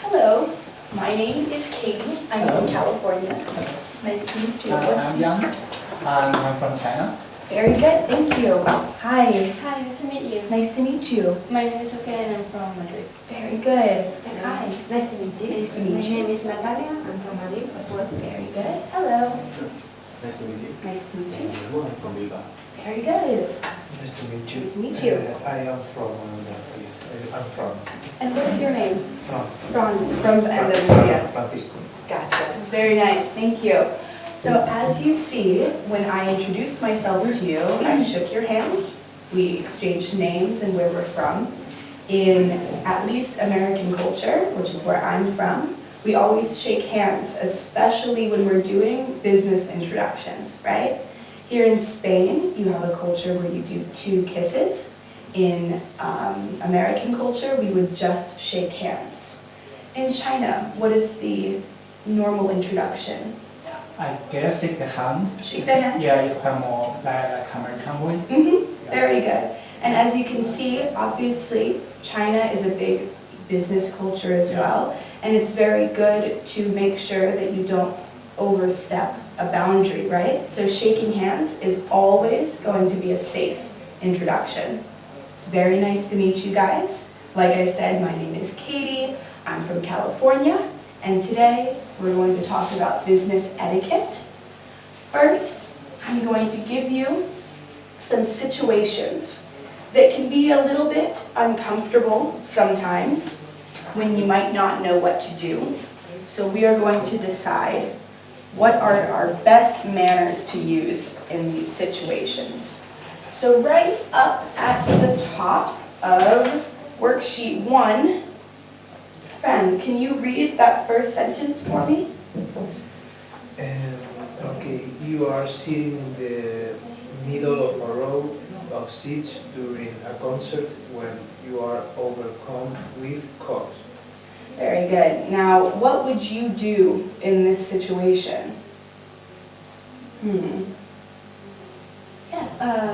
Hello, my name is Katie. I'm from California. Nice to meet you. I'm Yang, and I'm from China. Very good, thank you. Hi. Hi, nice to meet you. Nice to meet you. My name is Sofia and I'm from Madrid. Very good. Hi. Nice to meet you. Nice to meet My you. name is Natalia. I'm from Madrid as well. Very good. Hello. Nice to meet you. Nice to meet you. I'm from Bilbao. Very good. Nice to meet you. Nice to meet you. I am from I'm from And what is your name? from From Andalusia. Francisco. Gotcha. Very nice. Thank you. So as you see, when I introduced myself to you, I shook your hand. We exchanged names and where we're from. In at least American culture, which is where I'm from, we always shake hands, especially when we're doing business introductions, right? Here in Spain, you have a culture where you do 2 kisses. In American culture, we would just shake hands. In China, what is the normal introduction? I guess shake the hand. Shake the hand? Yeah, it's quite more like American way. Very good. And as you can see, obviously, China is a big business culture as well. And it's very good to make sure that you don't overstep a boundary, right? So shaking hands is always going to be a safe introduction. It's very nice to meet you guys. Like I said, my name is Katie. I'm from California. And today, we're going to talk about business etiquette. First, I'm going to give you some situations that can be a little bit uncomfortable sometimes when you might not know what to do. So we are going to decide what are our best manners to use in these situations. So right up at the top of worksheet 1, friend, can you read that first sentence for me? Okay, you are sitting in the middle of a row of seats during a concert when you are overcome with cold. Very good. Now, what would you do in this situation?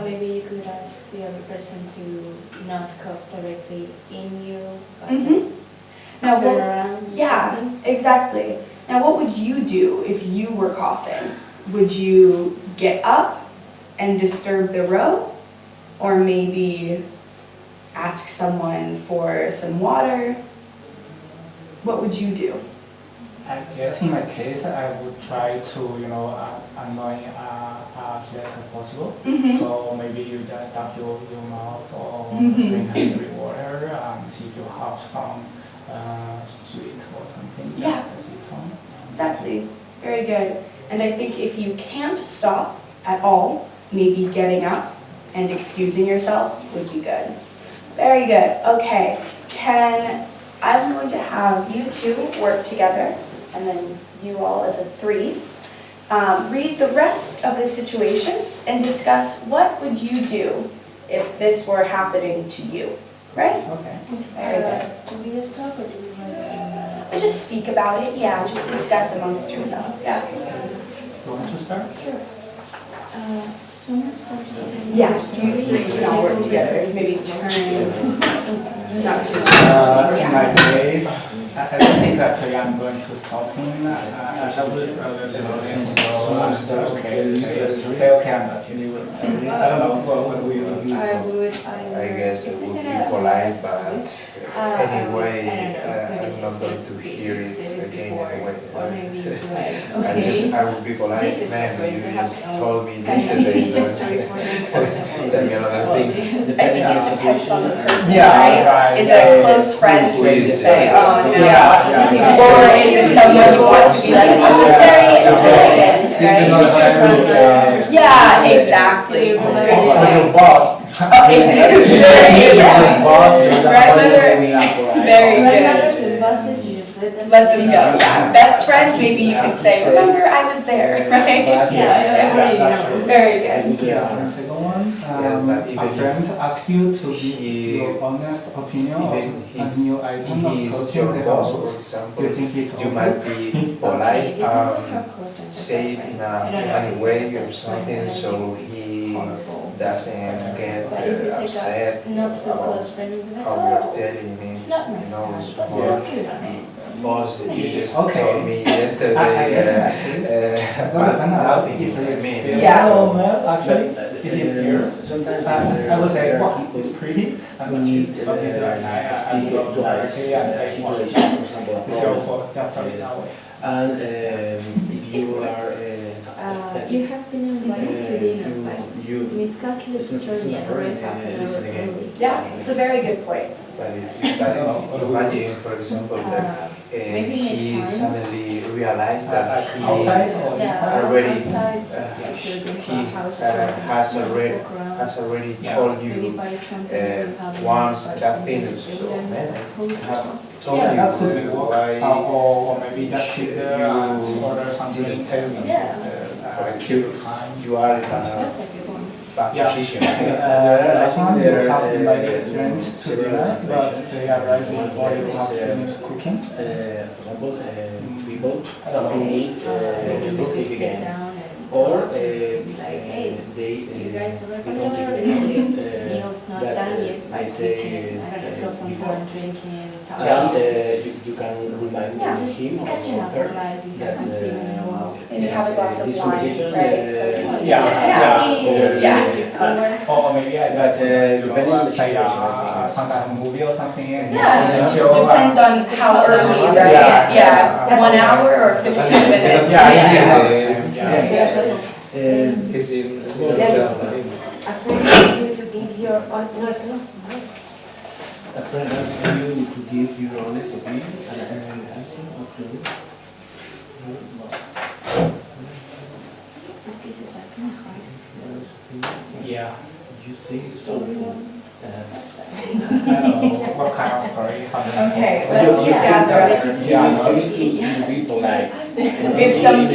Maybe you could ask the other person to not cough directly in you. Now, Turn around. yeah, exactly. Now, what would you do if you were coughing? Would you get up and disturb the row? Or maybe ask someone for some water? What would you do? I guess in my case, I would try to, annoy as less as possible. So maybe you just stop your mouth or drink a little water and see if you have some sweet or something. Yeah. Just to see some. Exactly. Very good. And I think if you can't stop at all, maybe getting up and excusing yourself would be good. Very good. Okay. I'm going to have you 2 work together, and then you all as a 3. Read the rest of the situations and discuss what would you do if this were happening to you, right? Okay. Very good. Do we just talk or do we write? Just speak about it, yeah, just discuss amongst yourselves, yeah. You want to start? Sure. Some substitute. Yeah, you 3 can all work together, maybe turn, not too In my case, I think actually I'm going to stop him. Say okay, I'm not. I don't know, what will you do? I guess it would be polite, but anyway, I'm not going to hear it again anyway. Or maybe you could like, I would be polite, This is man, going you to just happen. told me Can you yesterday, just record them? tell me another thing. I think it depends on the person, Yeah, right? right. Is it a close friend where you say, oh no? Yeah. Or is it someone you want to be like, oh, very interested, right? Yeah, exactly. Your boss. Okay, very good. Very When good. others in buses, you just let them. Let them go, yeah. Best friend, maybe you could say, remember, I was there, right? Yeah. Very good. Yeah, the second one, a friend asked you to give your honest opinion on a new item of He is coaching your the boss, house. for example, Do you think it's you okay? might be polite, say it in a I don't know, funny it's way or like something, so he horrible. doesn't get But if it's like upset a not so close friend, you'll be like, how you're oh, telling me, it's not my you know, style, it's but you more look good on it. boss, you just Okay. told me yesterday, I guess in that case, but nothing, if I it's mean. Yeah. so male, actually, it is girl. Sometimes I would say, wow, people it's pretty, but need it's like, I speak go to us directly and say, wow, situation, for example, a so problem. for that way. And if you are You have been invited to dinner, but you miscalculated it's journey not arrived right, half an hour listen again. early. Yeah, it's a very good point. But imagine, for example, that Maybe he make time. suddenly realized that he Outside or Yeah, inside? already outside, uh, if you're going to he a house or has something, already walk around, has already Yeah. told maybe you buy something you have once buy that something thing. to So them, man, post I or have something. told Yeah, you that could be work. why Or maybe just should sit there and you order something. didn't tell me. Yeah. Like Kill time. you are in a That's a good one. bad Yeah. position. Last one, you there, have invited uh, friends to several dinner, but situations. they arrive before you have Is, finished cooking. for example, people I don't know. need Maybe we book could it sit again. down and Or talk, like, hey, they you guys are they don't recommending take meal's not that, done yet, I but say, we can, I don't know, go before. somewhere drinking, talking. And you can remind Yeah, Just him or catching up her on life, you that haven't seen in a while. Maybe have a glass of this wine, conversation, right? So- Yeah. Yeah. Or maybe I But, depending on the play situation, I think. some kind of movie or something. And Yeah, show, depends on how early, right? Yeah. Yeah, 1 hour or 15 minutes. He's in A friend asks you to give your, no, it's not. A friend asks you to give your honest opinion and acting of the This case is like kind of hard. Yeah. you think so. I don't know what kind of story. Okay, But let's you gather. Yeah. you need to be polite. We have some-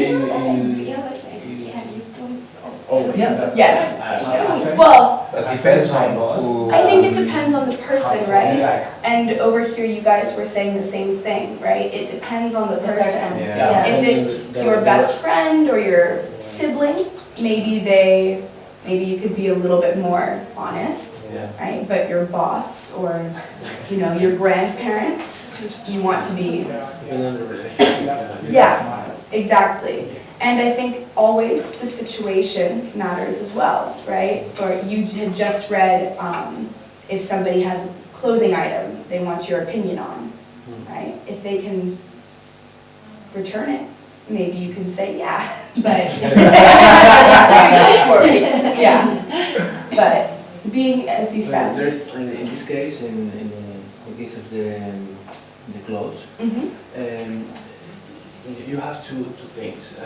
Oh, yeah. Yes. Okay. Well, But depends on who. I think it depends on the person, right? Like, And over here, you guys were saying the same thing, right? It depends on the person. Yeah. If it's your best friend or your sibling, maybe you could be a little bit more honest, Yes. right? But your boss or, your grandparents, you want to be, Depending on the relationship. Yeah. exactly. And I think always the situation matters as well, right? Or you had just read, if somebody has a clothing item they want your opinion on, right? If they can return it, maybe you can say, yeah, but. Yeah, but being, as you said. There's, in this case, in the case of the clothes, Mhm. you have two things.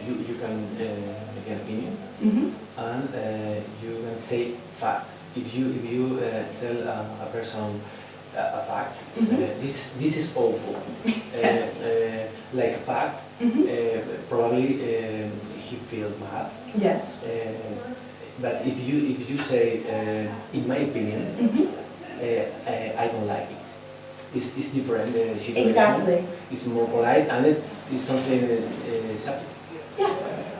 You can make an opinion, Mhm. and you can say facts. If you tell a person a fact, this is awful, Yes. like a fact, Mhm. probably he feels mad. Yes. But if you say, in my opinion, Mhm. I don't like it. It's different situation. Exactly. It's more polite and it's something subject. Yeah,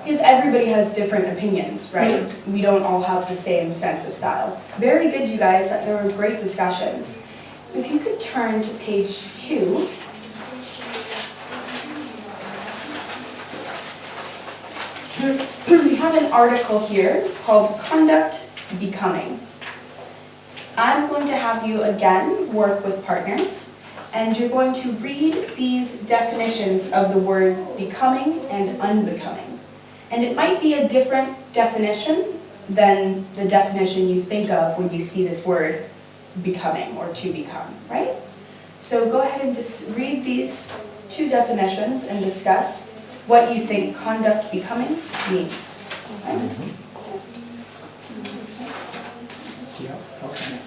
because everybody has different opinions, right? We don't all have the same sense of style. Very good, you guys. There were great discussions. If you could turn to page 2. We have an article here called Conduct Becoming. I'm going to have you again work with partners, and you're going to read these definitions of the word becoming and unbecoming. And it might be a different definition than the definition you think of when you see this word becoming or to become, right? So go ahead and just read these 2 definitions and discuss what you think conduct becoming means. Okay? yeah, okay.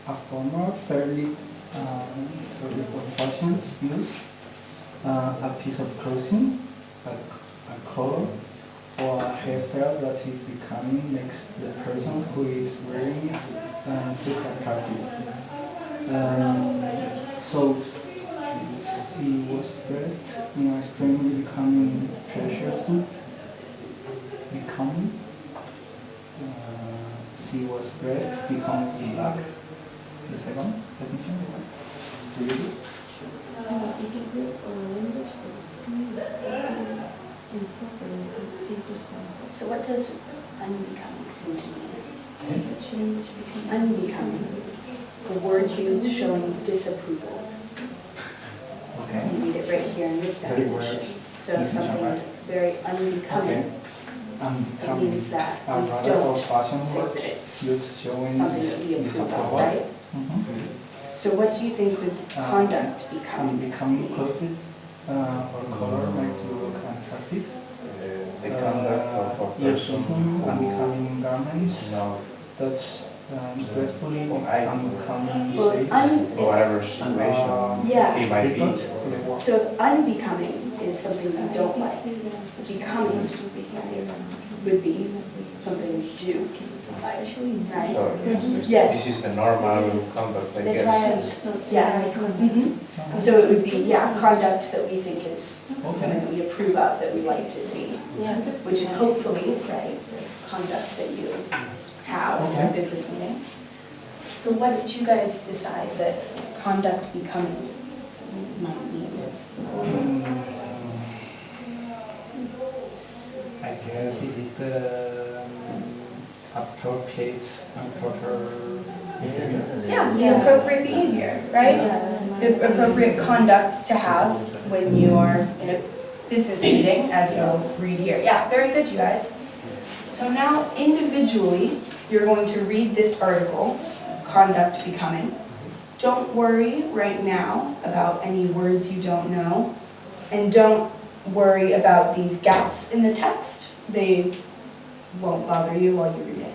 A former fairly fashion use a piece of clothing, a color, or a hairstyle that is becoming makes the person who is wearing it look attractive. So she was dressed in a extremely becoming pleasure suit. Becoming. She was dressed becoming in black. The second definition. So what does unbecoming seem to mean? It's a change between. Unbecoming. It's a word used showing disapproval. Okay. You read it right here in this Very definition. word. So if something is very unbecoming, Okay. it means that a we rather don't old-fashioned think word that it's used showing something that we approve disapproval. of, right? Mhm. So what do you think would conduct become? Unbecoming clothes or color makes you look unattractive. The conduct of a person Using who unbecoming garments, is not, that's gracefully I- unbecoming Well, shape. whatever situation Yeah. he might be. Frequent for the work. So if unbecoming is something we don't like, becoming would be something we do like, right? So Yes. this is the normal conduct, I That's guess. why it's not. Yes. Mhm. So it would be, yeah, conduct that we think is something that we approve of, that we like to see, which is hopefully, right, the conduct that you have in a business meeting. So what did you guys decide that conduct becoming might mean? I guess is it appropriate and proper behavior? Yeah, the appropriate behavior, right? The appropriate conduct to have when you are in a business meeting, as you'll read here. Yeah, very good, you guys. So now individually, you're going to read this article, Conduct Becoming. Don't worry right now about any words you don't know, and don't worry about these gaps in the text. They won't bother you while you read it.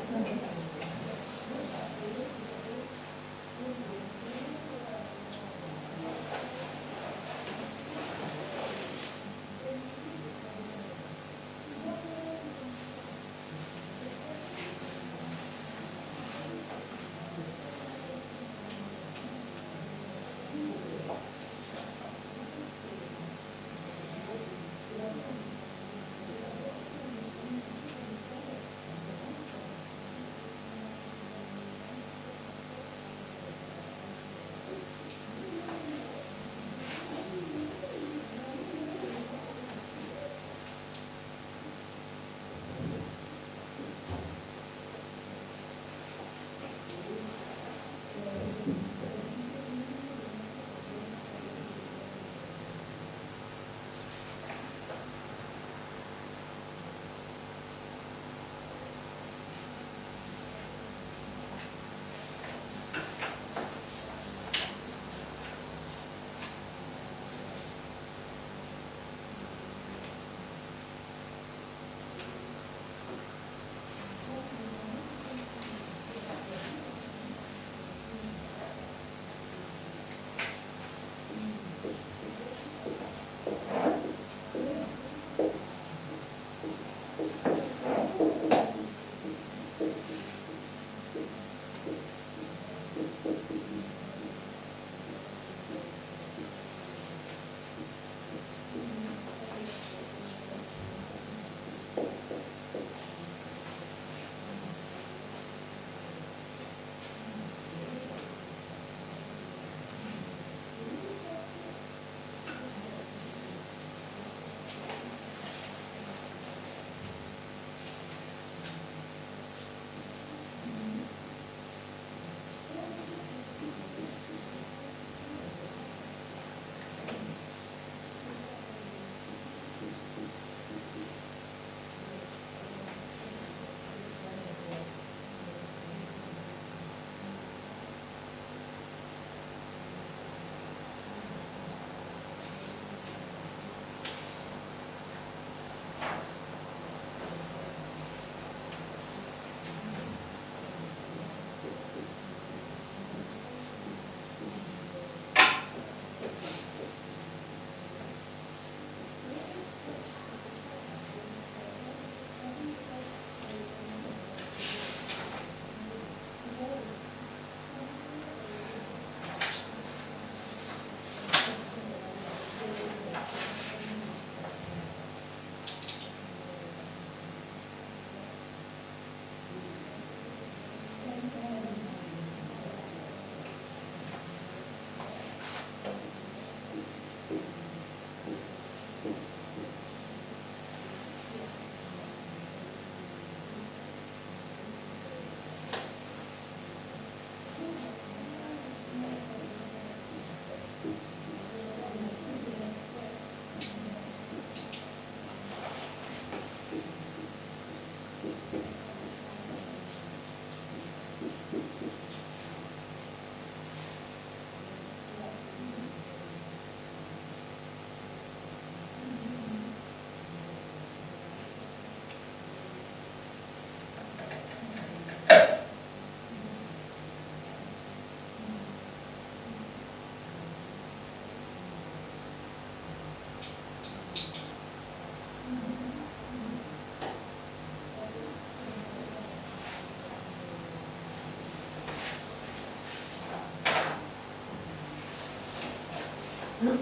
Have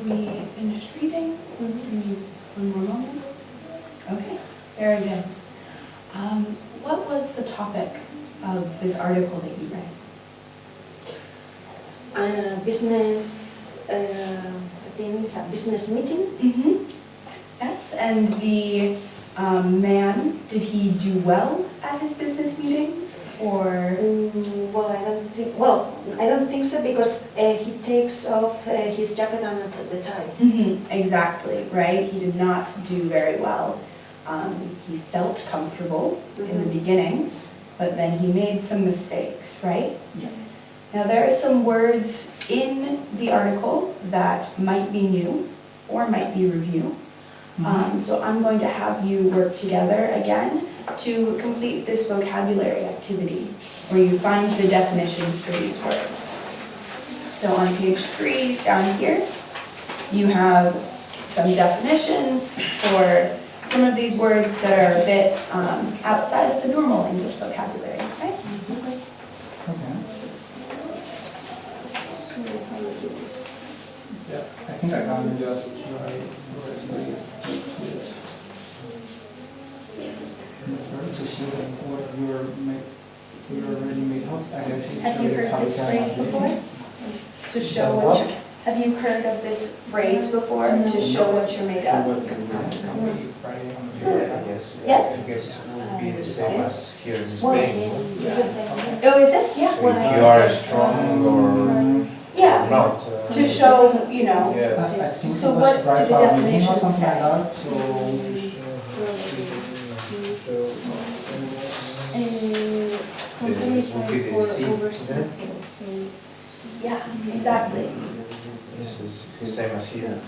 we finished reading? Do we need one more moment? Okay, very good. What was the topic of this article that you read? Business, I think it's a business meeting. Yes, and the man, did he do well at his business meetings, or? I don't think so because he takes off his jacket and the tie. Exactly, right? He did not do very well. He felt comfortable in the beginning, but then he made some mistakes, right? Yeah. Now, there are some words in the article that might be new or might be review. So I'm going to have you work together again to complete this vocabulary activity where you find the definitions for these words. So on page 3 down here, you have some definitions for some of these words that are a bit outside of the normal English vocabulary, right? Okay. Yeah, I think I can just write to show what you're already made of. I guess Have you heard this phrase before? To show what you're, have you heard of this phrase before? To show what you're made of? Yes? I guess it would be the same as here in Well, Spain. it's the same. Oh, is it? Yeah. So if you are strong or Yeah, not. to show, you know. Yeah. I think So it was what do the right for a meeting or definitions something like say? that, so It would be the seat. Yeah, exactly. This is the same as here.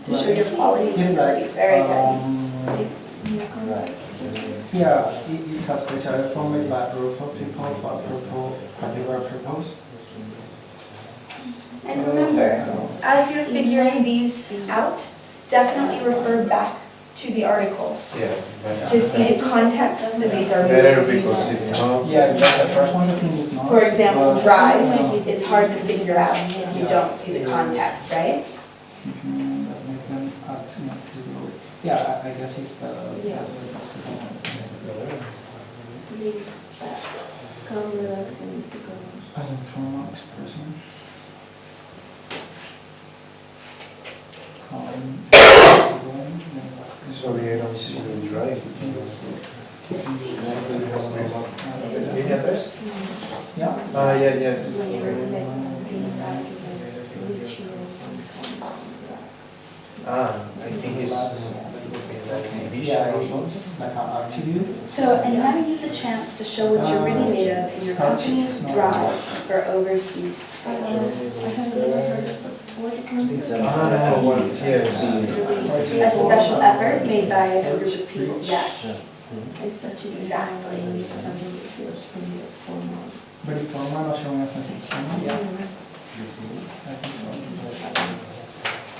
To show your qualities and abilities, very good. Yeah, it's a special format by group of people for particular purpose. And remember, as you're figuring these out, definitely refer back to the article Yeah. but- to see the context that these are Better used. because if not. Yeah, the first one I think is not. For example, but- drive is hard to figure out if you don't see the context, right? That make them alternative. Yeah, I guess it's the. Yeah. Calm, relax, and I am from expression. Calm. Sorry, I don't see the drive. See. Any address? Yeah. Yeah. I think it's like division Yeah, or something. it's like an attribute. So, and now you have the chance to show what you're really made of in your company's drive for overseas sales. Yes. A special effort made by a group of people, yes. Exactly. Very formal o showing a sensation. Yeah. I think so.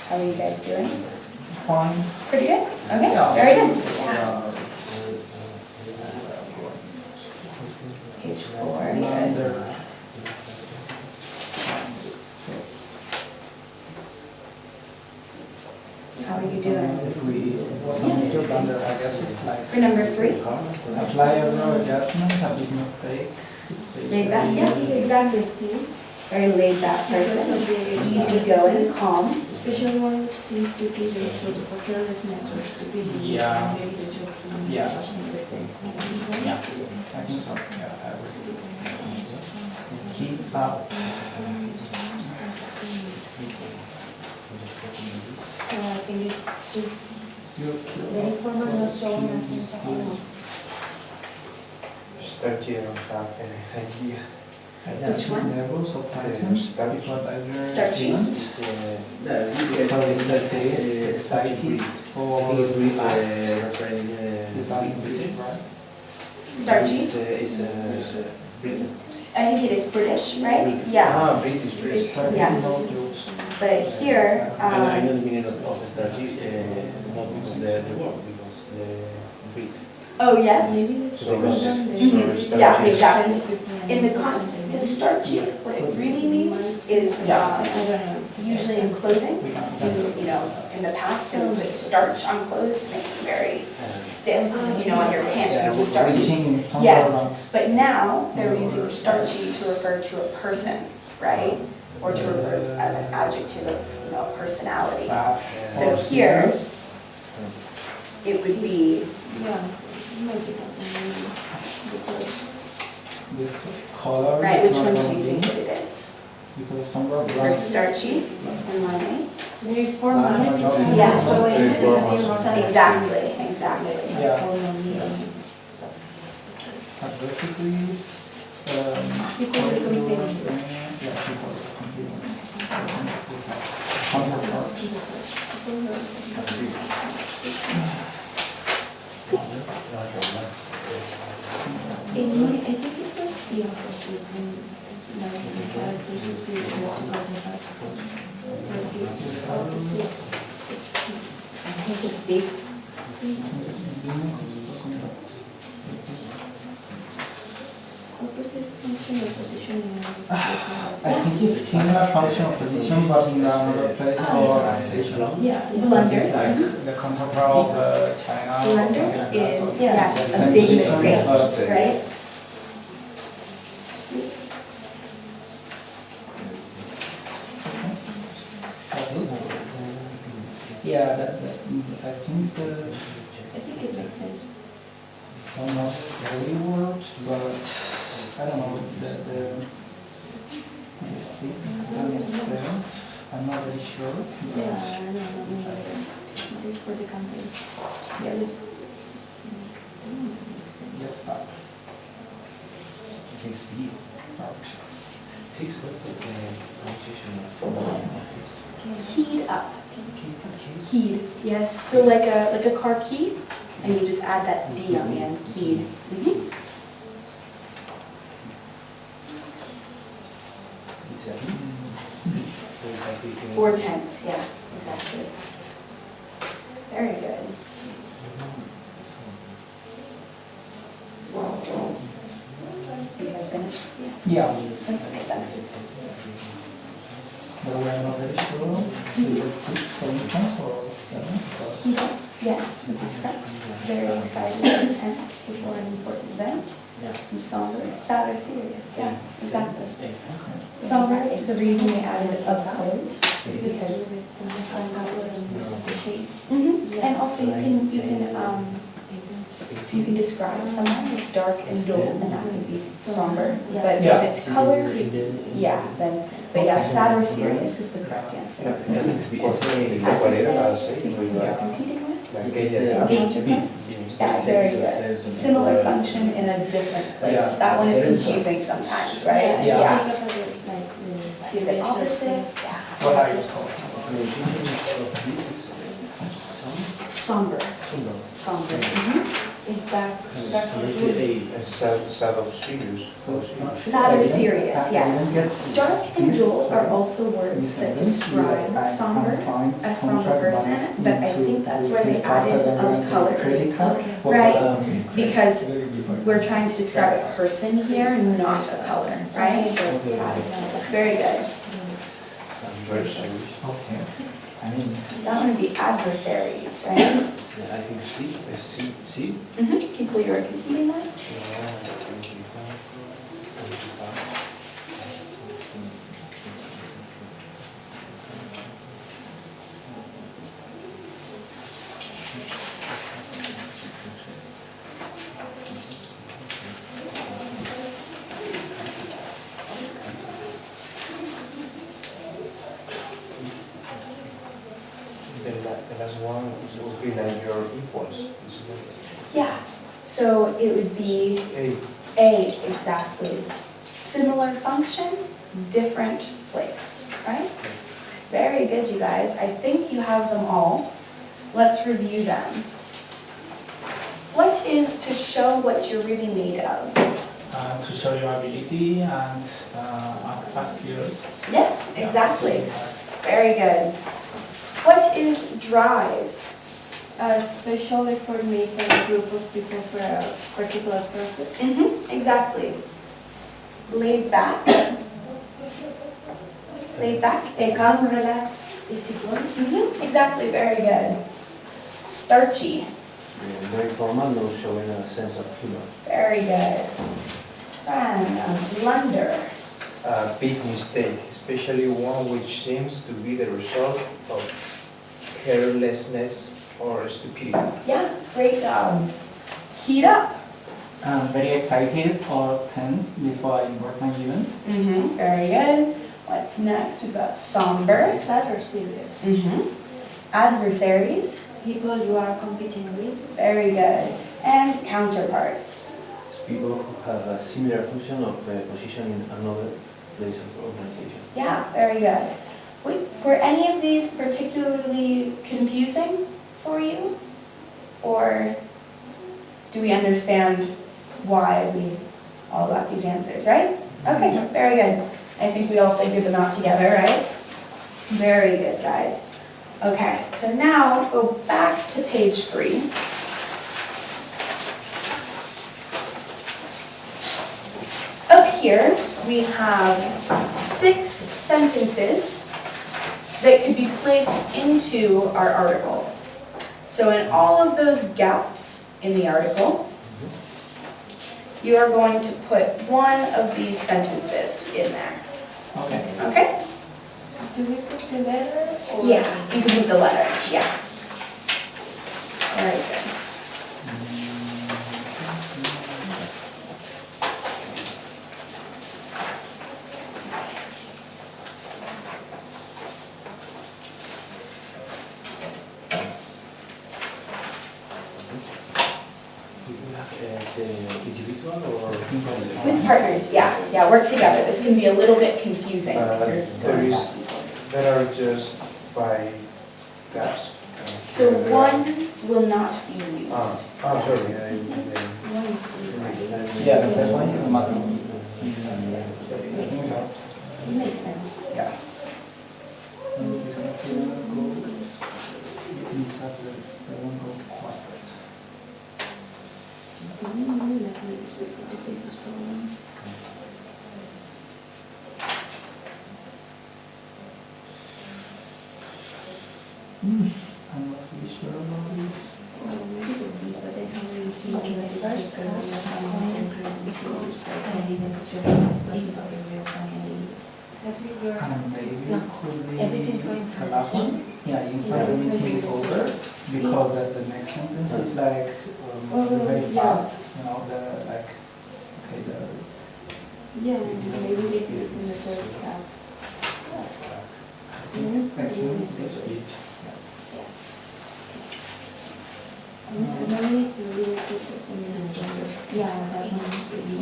How are you guys doing? Fine. Pretty good? Okay, Yeah. very good. Yeah. Page 4, good. How are you doing? If we was on the job under, I guess it's like For number 3? a slight error adjustment, a big mistake. Laid back, yeah, exactly. Very laid back person, easy going, calm. Especially one which seems to be the sort of carelessness or stupidity. Yeah. Maybe the joking. Yeah. Yeah. I think so. Yeah, I would keep up. So I think it's too You formal, not showing a sense of humor. Start here, I don't have any idea. Which one? Levels of items before the Starchy. Excited or relaxed. It doesn't read it, right? Starchy? I think it is British, right? Yeah, British. yes. But here, I know the meaning of starchy, not because the word, because the breed. Oh, yes. Maybe this So goes on it's- there. Yeah, exactly. In the content. because starchy, what it really means is I don't know. usually in clothing. You know, in the past, they would put starch on clothes to make them very stiff, you know, on your pants, Yeah, it's starchy. bleaching in some Yes, programs. but now they're using starchy to refer to a person, right? Or to refer as an adjective of, you know, personality. Fat. So here, it would be, Yeah, maybe that one, because With color. right, it's which not one do gonna you be, think that it is? Because some are For black. starchy and lemonade? Very formal. Yes. So it is Exactly, exactly. Yeah. formal meeting stuff. Adversities. People are complaining. Yeah, people are complaining. In my, I think it was the opposite, and like the characters who see it as to go to hospital. I think it's big. Opposite function or position in I think it's similar function of position, but in another place or organization. Yeah. Blunder. It's like the contemporary of China. or something Blunder like that, is, so- yes, a Yes, big and mistake, system, right? Yeah, I think I think it makes sense. almost every word, but I don't know, the 6 and 7, I'm not very sure. but- Yeah, I don't know, just for the contents. Yeah. Makes Yes, sense. but, Six B. ouch. Six, what's the pronunciation of? Keyed up. Keyed, yes, so like a car key, and you just add that D on the end, keyed. Mhm. Or tense, yeah, exactly. Very good. You guys finished? Yeah, That's okay then. but we're not very sure. Is it 6 for instance or 7? Because- Keyed up, yes, this is correct. Very excited and tense before an important event. And somber, sad or serious, yeah, exactly. Somber, the reason we added of colors is because, and also you can describe someone as dark and dull, and that can be somber. But Yeah. if it's colors, yeah, then, but yeah, sad or serious is the correct answer. ¿Cuál era la C? You're competing with? Aquella. Engagements, yeah, very good. Similar function in a different place. That one is confusing sometimes, right? Yeah. See, is it opposite? Yeah. What are you told? Somber, somber. Mhm. Is that Sad of serious. Sad or serious, yes. Dark and dull are also words that describe a somber person, but I think that's where they added colors. Right, because we're trying to describe a person here, not a color, right? So sad or serious, very good. Okay. I mean, That one would be adversaries, right? I think C. C? People you are competing with. The last one would be like your equals. isn't it? Yeah, so it would be A. A, exactly. Similar function, different place, right? Very good, you guys. I think you have them all. Let's review them. What is to show what you're really made of? to show your ability and ask skills. Yes, exactly. Very good. What is drive? Especially for me, for a group of people for a particular purpose. Exactly. Laid back. Laid back. Calm, relax, easygoing. Exactly, very good. Starchy. Very formal, no showing a sense of humor. Very good. And blunder. A big mistake, especially one which seems to be the result of carelessness or stupidity. Yeah, great job. Heat up. Very excited or tense before an important event. Very good. What's next? We've got somber. Sad or serious? Adversaries. People you are competing with. Very good. And counterparts. People who have a similar function of position in another place of organization. Yeah, very good. Were any of these particularly confusing for you? Or do we understand why we all got these answers, right? Okay, very good. I think we all figured them out together, right? Very good, guys. Okay, so now go back to page 3. Up here, we have 6 sentences that could be placed into our article. So in all of those gaps in the article, you are going to put one of these sentences in there. Okay. Okay? Do we put the letter or? Yeah, you can put the letter, yeah. Very good. Individual or With partners, yeah, work together. This can be a little bit confusing. There are just 5 gaps. So one will not be used. I'm sorry. Yeah, the first one is not. It makes sense. Yeah. I'm not really sure about this. And maybe could be Everything's going the last one. Yeah, inside the meeting is over because the next sentence is like very fast. You know, Yeah, maybe we do this in the third half. next sentence is it. Maybe if you really put this in the agenda. Yeah, that one is really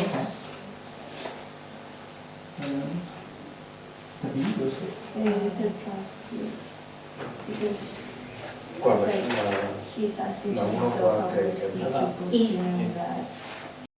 Okay. The video is it? the third half, yeah. Because Well, it's like he's asking to no, himself okay, how he's okay. supposed to know that.